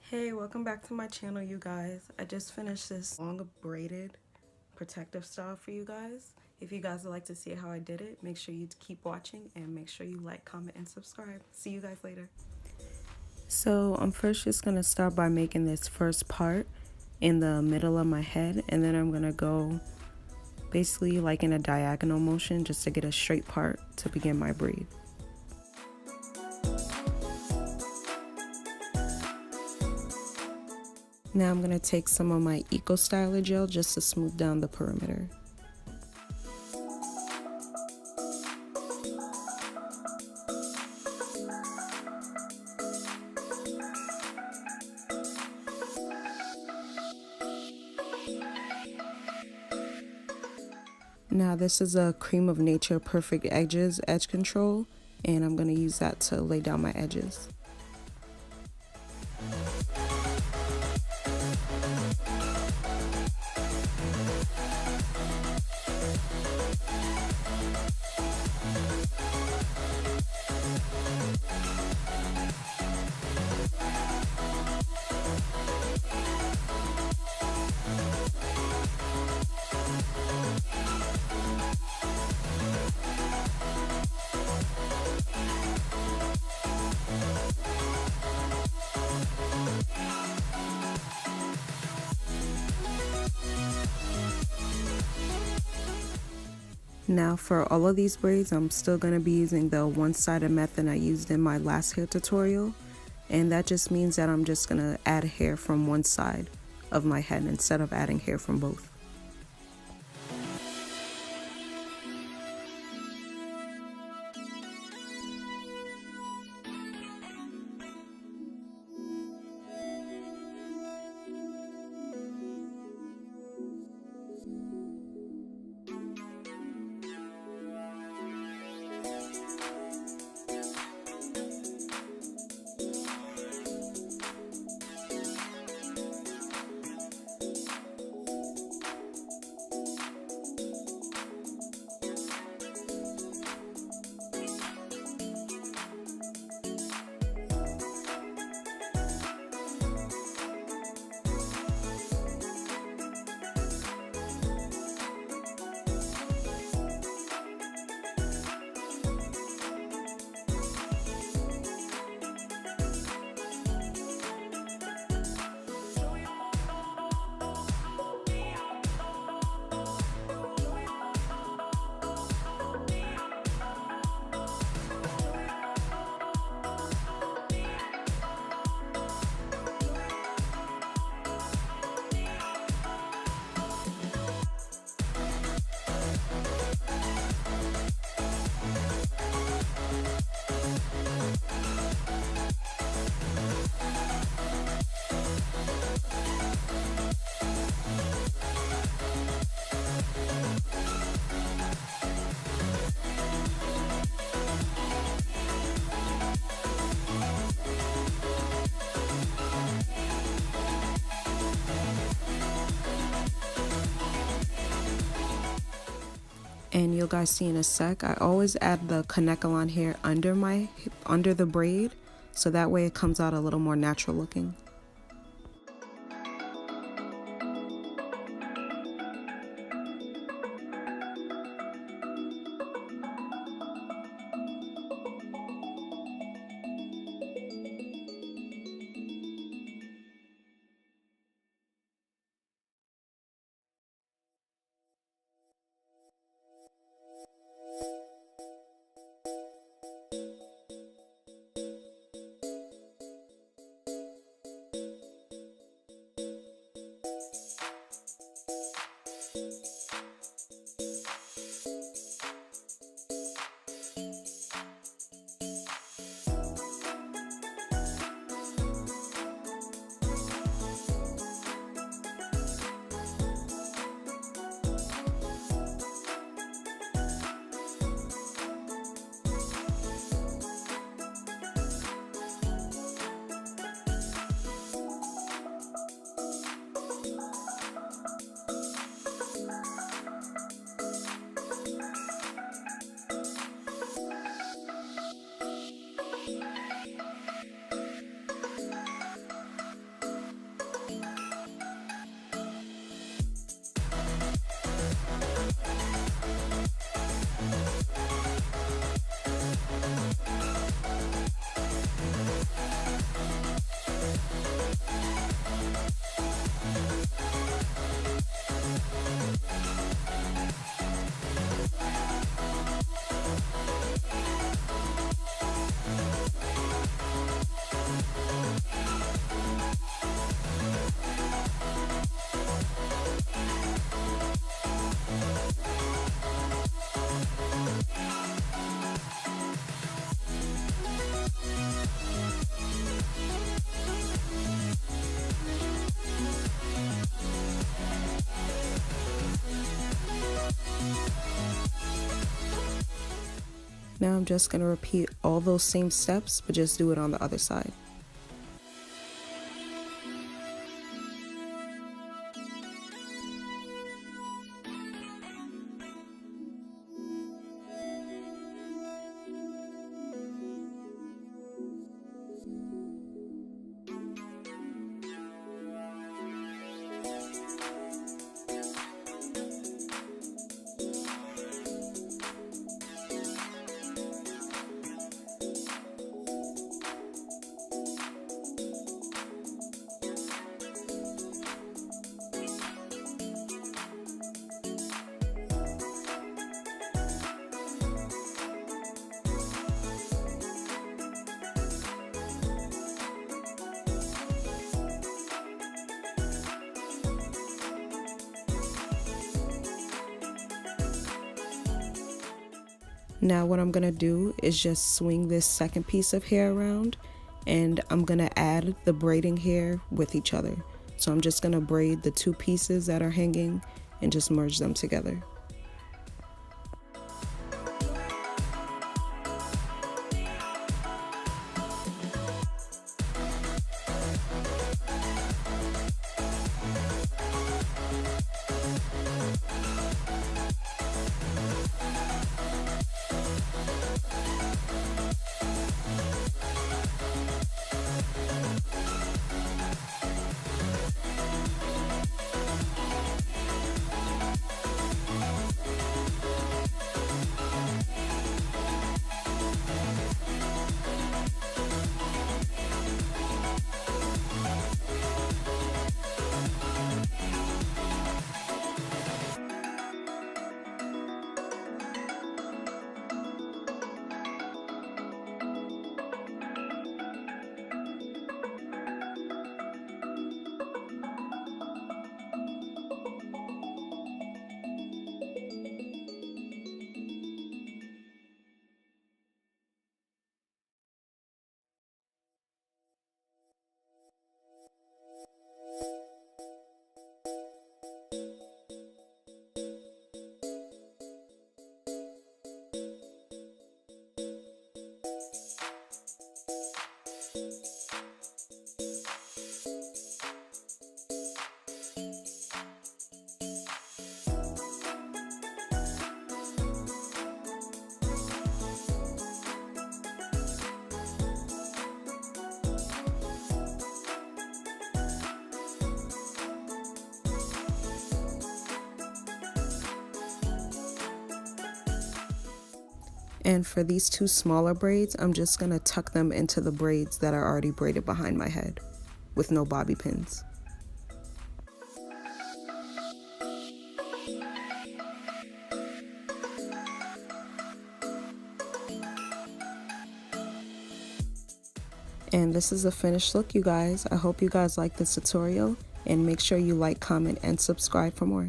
Hey, welcome back to my channel, you guys. I just finished this long braided protective style for you guys. If you guys would like to see how I did it, make sure you keep watching and make sure you like, comment, and subscribe. See you guys later. So I'm first just going to start by making this first part in the middle of my head, and then I'm going to go basically like in a diagonal motion just to get a straight part to begin my braid. Now I'm going to take some of my Eco Styler gel just to smooth down the perimeter. Now this is a Cream of Nature Perfect Edges Edge Control, and I'm going to use that to lay down my edges. Now for all of these braids, I'm still going to be using the one-sided method I used in my last hair tutorial, and that just means that I'm just going to add hair from one side of my head instead of adding hair from both. And you'll guys see in a sec, I always add the Kanekalon hair under the braid, so that way it comes out a little more natural looking. Now I'm just going to repeat all those same steps, but just do it on the other side. Now what I'm gonna do is just swing this second piece of hair around, and I'm gonna add the braiding hair with each other. So I'm just gonna braid the two pieces that are hanging and just merge them together. And for these two smaller braids, I'm just gonna tuck them into the braids that are already braided behind my head with no bobby pins. And this is a finished look, you guys. I hope you guys like this tutorial, and make sure you like, comment, and subscribe for more.